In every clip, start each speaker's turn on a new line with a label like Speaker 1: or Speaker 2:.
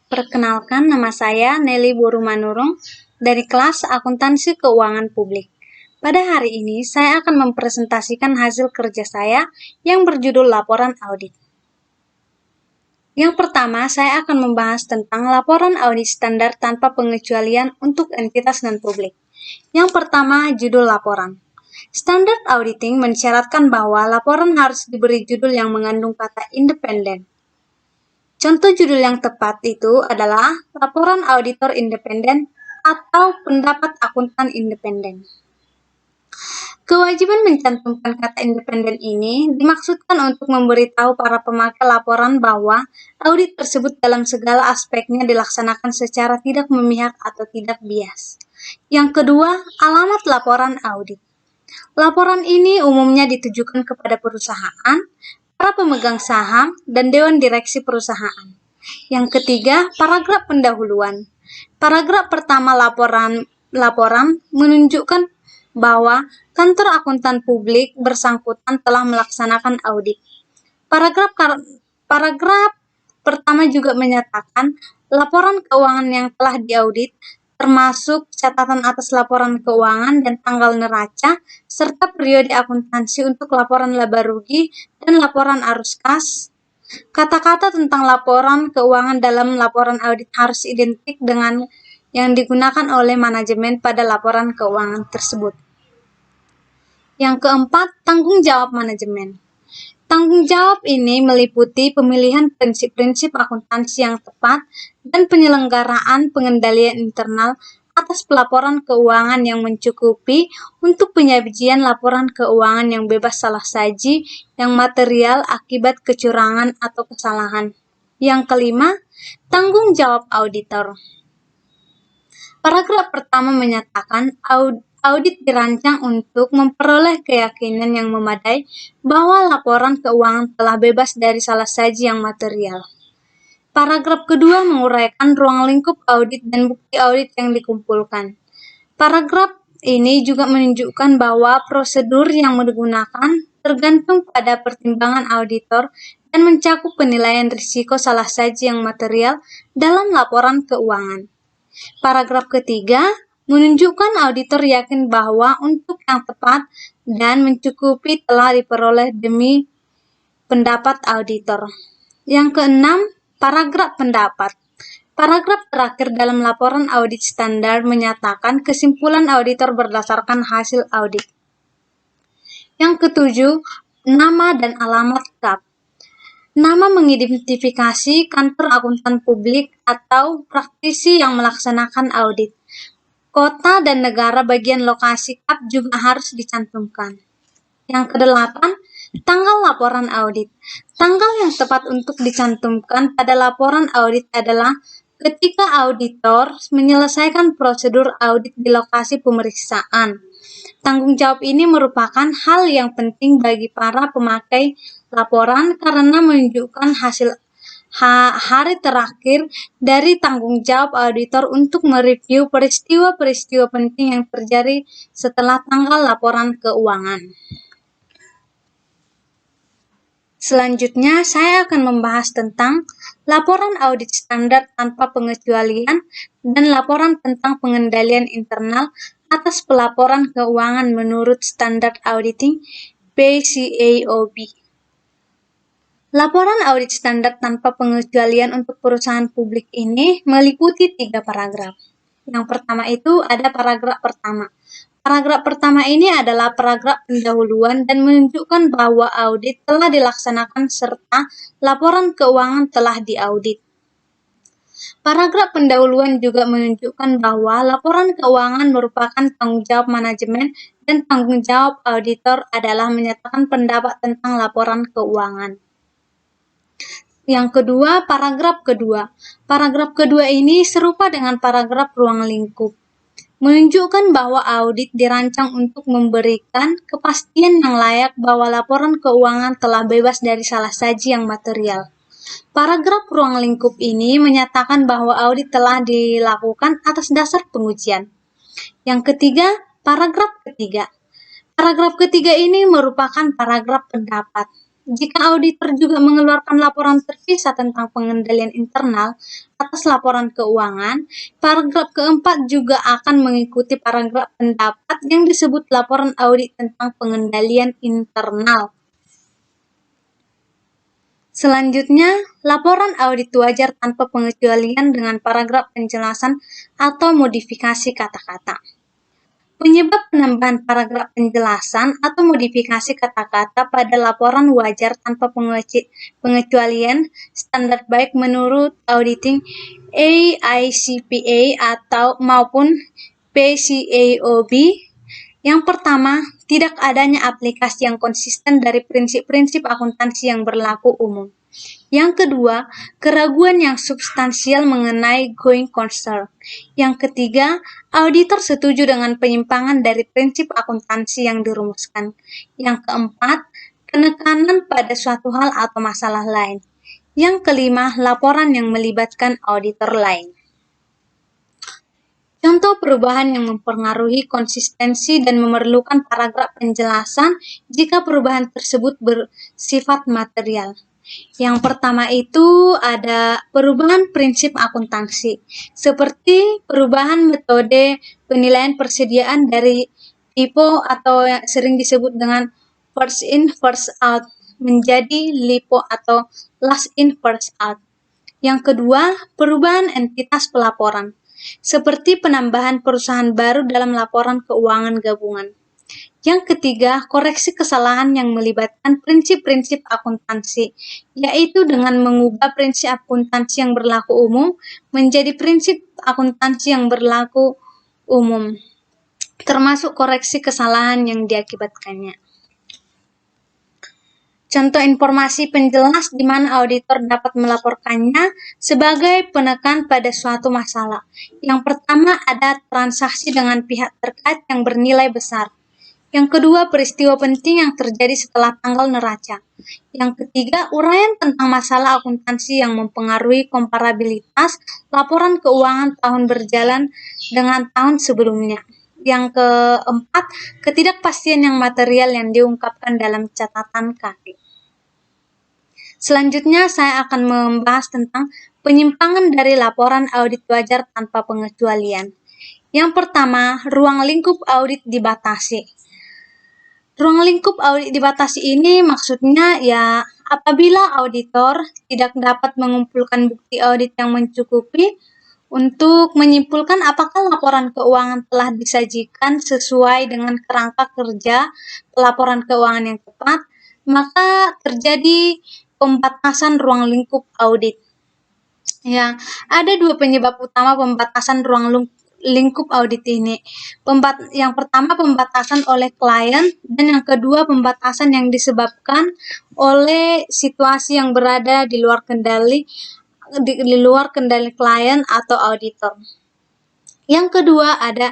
Speaker 1: Perkenalkan, nama saya Nelly Burumanurung dari kelas Akuntansi Keuangan Publik. Pada hari ini, saya akan mempresentasikan hasil kerja saya yang berjudul Laporan Audit. Yang pertama, saya akan membahas tentang laporan audit standar tanpa pengecualian untuk entitas non-publik. Yang pertama, judul laporan. Standard auditing mensyaratkan bahwa laporan harus diberi judul yang mengandung kata independen. Contoh judul yang tepat itu adalah Laporan Auditor Independen atau Pendapat Akuntan Independen. Kewajiban mencantumkan kata independen ini dimaksudkan untuk memberitahu para pemakai laporan bahwa audit tersebut dalam segala aspeknya dilaksanakan secara tidak memihak atau tidak bias. Yang kedua, alamat laporan audit. Laporan ini umumnya ditujukan kepada perusahaan, para pemegang saham, dan dewan direksi perusahaan. Yang ketiga, paragraf pendahuluan. Paragraf pertama laporan menunjukkan bahwa kantor akuntan publik bersangkutan telah melaksanakan audit. Paragraf pertama juga menyatakan laporan keuangan yang telah diaudit, termasuk catatan atas laporan keuangan dan tanggal neraca, serta periode akuntansi untuk laporan laba rugi dan laporan arus kas. Kata-kata tentang laporan keuangan dalam laporan audit harus identik dengan yang digunakan oleh manajemen pada laporan keuangan tersebut. Yang keempat, tanggung jawab manajemen. Tanggung jawab ini meliputi pemilihan prinsip-prinsip akuntansi yang tepat dan penyelenggaraan pengendalian internal atas pelaporan keuangan yang mencukupi untuk penyajian laporan keuangan yang bebas salah saji yang material akibat kecurangan atau kesalahan. Yang kelima, tanggung jawab auditor. Paragraf pertama menyatakan audit dirancang untuk memperoleh keyakinan yang memadai bahwa laporan keuangan telah bebas dari salah saji yang material. Paragraf kedua menguraikan ruang lingkup audit dan bukti audit yang dikumpulkan. Paragraf ini juga menunjukkan bahwa prosedur yang digunakan tergantung pada pertimbangan auditor dan mencakup penilaian risiko salah saji yang material dalam laporan keuangan. Paragraf ketiga menunjukkan auditor yakin bahwa untuk yang tepat dan mencukupi telah diperoleh demi pendapat auditor. Yang keenam, paragraf pendapat. Paragraf terakhir dalam laporan audit standar menyatakan kesimpulan auditor berdasarkan hasil audit. Yang ketujuh, nama dan alamat KAP. Nama mengidentifikasi kantor akuntan publik atau praktisi yang melaksanakan audit. Kota dan negara bagian lokasi KAP juga harus dicantumkan. Yang kedelapan, tanggal laporan audit. Tanggal yang tepat untuk dicantumkan pada laporan audit adalah ketika auditor menyelesaikan prosedur audit di lokasi pemeriksaan. Tanggung jawab ini merupakan hal yang penting bagi para pemakai laporan karena menunjukkan hasil hari terakhir dari tanggung jawab auditor untuk mereview peristiwa-peristiwa penting yang terjadi setelah tanggal laporan keuangan. Selanjutnya, saya akan membahas tentang laporan audit standar tanpa pengecualian dan laporan tentang pengendalian internal atas pelaporan keuangan menurut standar auditing PCAOB. Laporan audit standar tanpa pengecualian untuk perusahaan publik ini meliputi 3 paragraf. Yang pertama itu ada paragraf pertama. Paragraf pertama ini adalah paragraf pendahuluan dan menunjukkan bahwa audit telah dilaksanakan serta laporan keuangan telah diaudit. Paragraf pendahuluan juga menunjukkan bahwa laporan keuangan merupakan tanggung jawab manajemen dan tanggung jawab auditor adalah menyatakan pendapat tentang laporan keuangan. Yang kedua, paragraf kedua. Paragraf kedua ini serupa dengan paragraf ruang lingkup. Menunjukkan bahwa audit dirancang untuk memberikan kepastian yang layak bahwa laporan keuangan telah bebas dari salah saji yang material. Paragraf ruang lingkup ini menyatakan bahwa audit telah dilakukan atas dasar pengujian. Yang ketiga, paragraf ketiga. Paragraf ketiga ini merupakan paragraf pendapat. jika auditor juga mengeluarkan laporan terpisah tentang pengendalian internal atas laporan keuangan, paragraf keempat juga akan mengikuti paragraf pendapat yang disebut laporan audit tentang pengendalian internal. Selanjutnya, laporan audit wajar tanpa pengecualian dengan paragraf penjelasan atau modifikasi kata-kata. Penyebab penambahan paragraf penjelasan atau modifikasi kata-kata pada laporan wajar tanpa pengecualian standar baik menurut Auditing AICPA atau maupun PCAOB. Yang pertama, tidak adanya aplikasi yang konsisten dari prinsip-prinsip akuntansi yang berlaku umum. Yang kedua, keraguan yang substansial mengenai going concern. Yang ketiga, auditor setuju dengan penyimpangan dari prinsip akuntansi yang dirumuskan. Yang keempat, penekanan pada suatu hal atau masalah lain. Yang kelima, laporan yang melibatkan auditor lain. Contoh perubahan yang mempengaruhi konsistensi dan memerlukan paragraf penjelasan jika perubahan tersebut bersifat material. Yang pertama itu ada perubahan prinsip akuntansi, seperti perubahan metode penilaian persediaan dari LIPO atau yang sering disebut dengan first in first out menjadi LIPO atau last in first out. Yang kedua, perubahan entitas pelaporan, seperti penambahan perusahaan baru dalam laporan keuangan gabungan. Yang ketiga, koreksi kesalahan yang melibatkan prinsip-prinsip akuntansi, yaitu dengan mengubah prinsip akuntansi yang berlaku umum menjadi prinsip akuntansi yang berlaku umum, termasuk koreksi kesalahan yang diakibatkannya. Contoh informasi penjelas di mana auditor dapat melaporkannya sebagai penekan pada suatu masalah. Yang pertama ada transaksi dengan pihak terkait yang bernilai besar. Yang kedua, peristiwa penting yang terjadi setelah tanggal neraca. Yang ketiga, uraian tentang masalah akuntansi yang mempengaruhi komparabilitas laporan keuangan tahun berjalan dengan tahun sebelumnya. Yang keempat, ketidakpastian yang material yang diungkapkan dalam catatan kaki. Selanjutnya, saya akan membahas tentang penyimpangan dari laporan audit wajar tanpa pengecualian. Yang pertama, ruang lingkup audit dibatasi. Ruang lingkup audit dibatasi ini maksudnya ya apabila auditor tidak dapat mengumpulkan bukti audit yang mencukupi untuk menyimpulkan apakah laporan keuangan telah disajikan sesuai dengan kerangka kerja pelaporan keuangan yang tepat, maka terjadi pembatasan ruang lingkup audit. Ya, ada dua penyebab utama pembatasan ruang lingkup audit ini. Yang pertama pembatasan oleh klien dan yang kedua pembatasan yang disebabkan oleh situasi yang berada di luar kendali klien atau auditor. Yang kedua ada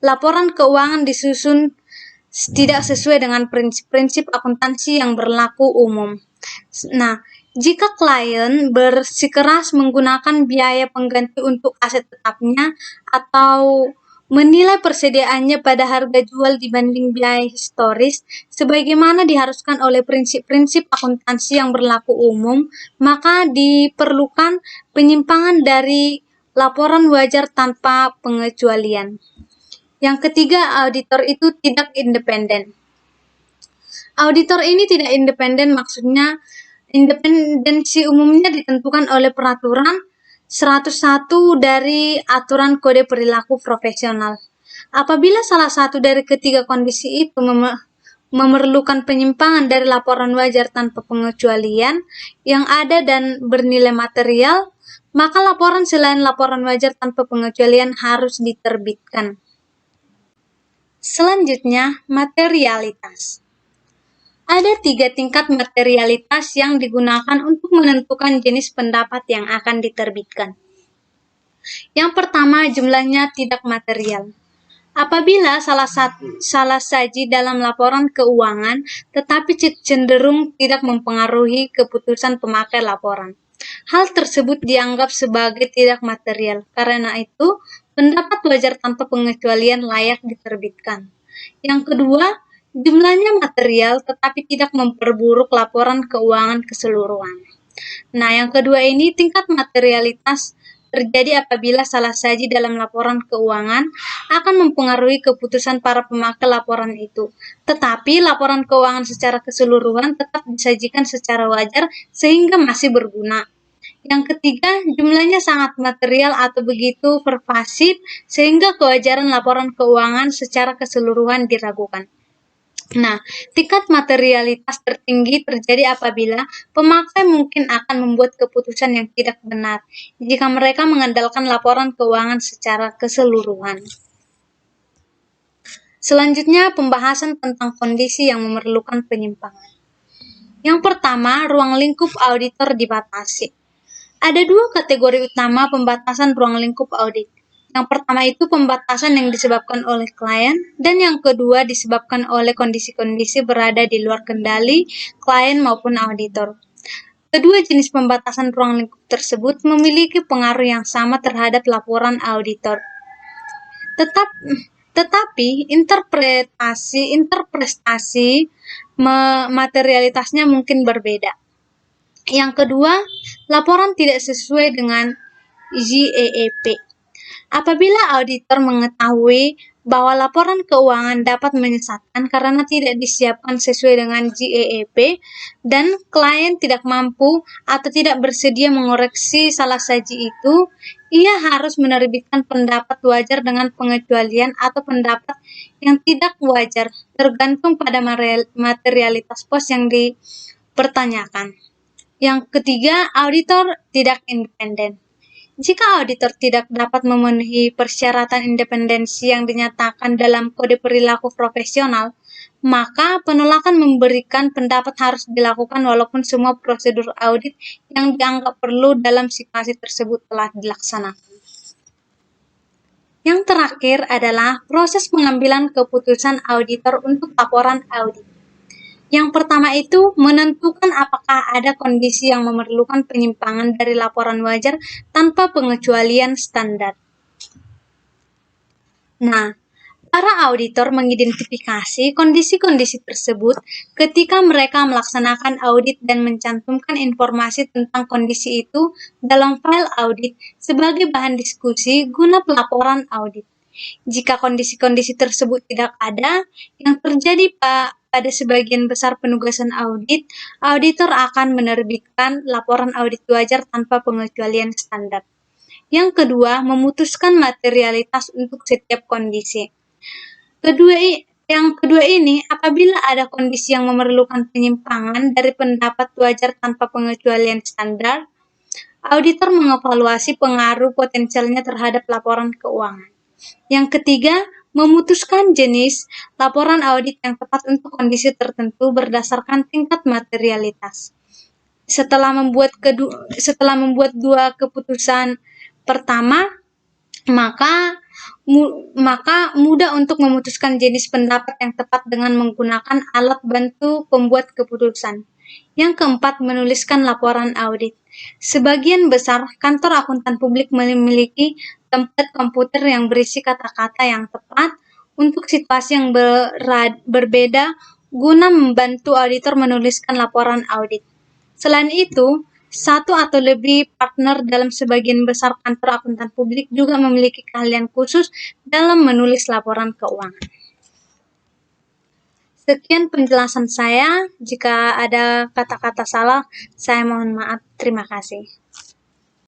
Speaker 1: laporan keuangan disusun tidak sesuai dengan prinsip-prinsip akuntansi yang berlaku umum. Nah, jika klien bersikeras menggunakan biaya pengganti untuk aset tetapnya atau menilai persediaannya pada harga jual dibanding biaya historis, sebagaimana diharuskan oleh prinsip-prinsip akuntansi yang berlaku umum, maka diperlukan penyimpangan dari laporan wajar tanpa pengecualian. Yang ketiga, auditor itu tidak independen. Auditor ini tidak independen maksudnya independensi umumnya ditentukan oleh peraturan 101 dari Aturan Kode Perilaku Profesional. Apabila salah satu dari ketiga kondisi itu memerlukan penyimpangan dari laporan wajar tanpa pengecualian yang ada dan bernilai material, maka laporan selain laporan wajar tanpa pengecualian harus diterbitkan. Selanjutnya, materialitas. Ada 3 tingkat materialitas yang digunakan untuk menentukan jenis pendapat yang akan diterbitkan. Yang pertama, jumlahnya tidak material. Apabila salah saji dalam laporan keuangan, tetapi cenderung tidak mempengaruhi keputusan pemakai laporan. Hal tersebut dianggap sebagai tidak material. Karena itu, pendapat wajar tanpa pengecualian layak diterbitkan. Yang kedua, Jumlahnya material tetapi tidak memperburuk laporan keuangan keseluruhan. Nah, yang kedua ini tingkat materialitas terjadi apabila salah saji dalam laporan keuangan akan mempengaruhi keputusan para pemakai laporan itu. Tetapi laporan keuangan secara keseluruhan tetap disajikan secara wajar sehingga masih berguna. Yang ketiga, jumlahnya sangat material atau begitu pervasif sehingga kewajaran laporan keuangan secara keseluruhan diragukan. Nah, tingkat materialitas tertinggi terjadi apabila pemakai mungkin akan membuat keputusan yang tidak benar jika mereka mengandalkan laporan keuangan secara keseluruhan. Selanjutnya, pembahasan tentang kondisi yang memerlukan penyimpangan. Yang pertama, ruang lingkup auditor dibatasi. Ada dua kategori utama pembatasan ruang lingkup audit. Yang pertama itu pembatasan yang disebabkan oleh klien, dan yang kedua disebabkan oleh kondisi-kondisi berada di luar kendali klien maupun auditor. Kedua jenis pembatasan ruang lingkup tersebut memiliki pengaruh yang sama terhadap laporan auditor. Tetapi interpretasi materialitasnya mungkin berbeda. Yang kedua, laporan tidak sesuai dengan GAAP. Apabila auditor mengetahui bahwa laporan keuangan dapat menyesatkan karena tidak disiapkan sesuai dengan GAAP dan klien tidak mampu atau tidak bersedia mengoreksi salah saji itu, ia harus menerbitkan pendapat wajar dengan pengecualian atau pendapat yang tidak wajar, tergantung pada materialitas pos yang dipertanyakan. Yang ketiga, auditor tidak independen. Jika auditor tidak dapat memenuhi persyaratan independensi yang dinyatakan dalam kode perilaku profesional, maka penolakan memberikan pendapat harus dilakukan walaupun semua prosedur audit yang dianggap perlu dalam situasi tersebut telah dilaksanakan. Yang terakhir adalah proses pengambilan keputusan auditor untuk laporan audit. Yang pertama itu menentukan apakah ada kondisi yang memerlukan penyimpangan dari laporan wajar tanpa pengecualian standar. Nah, para auditor mengidentifikasi kondisi-kondisi tersebut ketika mereka melaksanakan audit dan mencantumkan informasi tentang kondisi itu dalam file audit sebagai bahan diskusi guna pelaporan audit. Jika kondisi-kondisi tersebut tidak ada, yang terjadi pada sebagian besar penugasan audit, auditor akan menerbitkan laporan audit wajar tanpa pengecualian standar. Yang kedua, memutuskan materialitas untuk setiap kondisi. Yang kedua ini, apabila ada kondisi yang memerlukan penyimpangan dari pendapat wajar tanpa pengecualian standar, auditor mengevaluasi pengaruh potensialnya terhadap laporan keuangan. Yang ketiga, memutuskan jenis laporan audit yang tepat untuk kondisi tertentu berdasarkan tingkat materialitas. Setelah membuat dua keputusan pertama, maka mudah untuk memutuskan jenis pendapat yang tepat dengan menggunakan alat bantu pembuat keputusan. Yang keempat, menuliskan laporan audit. Sebagian besar kantor akuntan publik memiliki template komputer yang berisi kata-kata yang tepat untuk situasi yang berbeda guna membantu auditor menuliskan laporan audit. Selain itu, satu atau lebih partner dalam sebagian besar kantor akuntan publik juga memiliki keahlian khusus dalam menulis laporan keuangan. Sekian penjelasan saya. Jika ada kata-kata salah, saya mohon maaf. Terima kasih.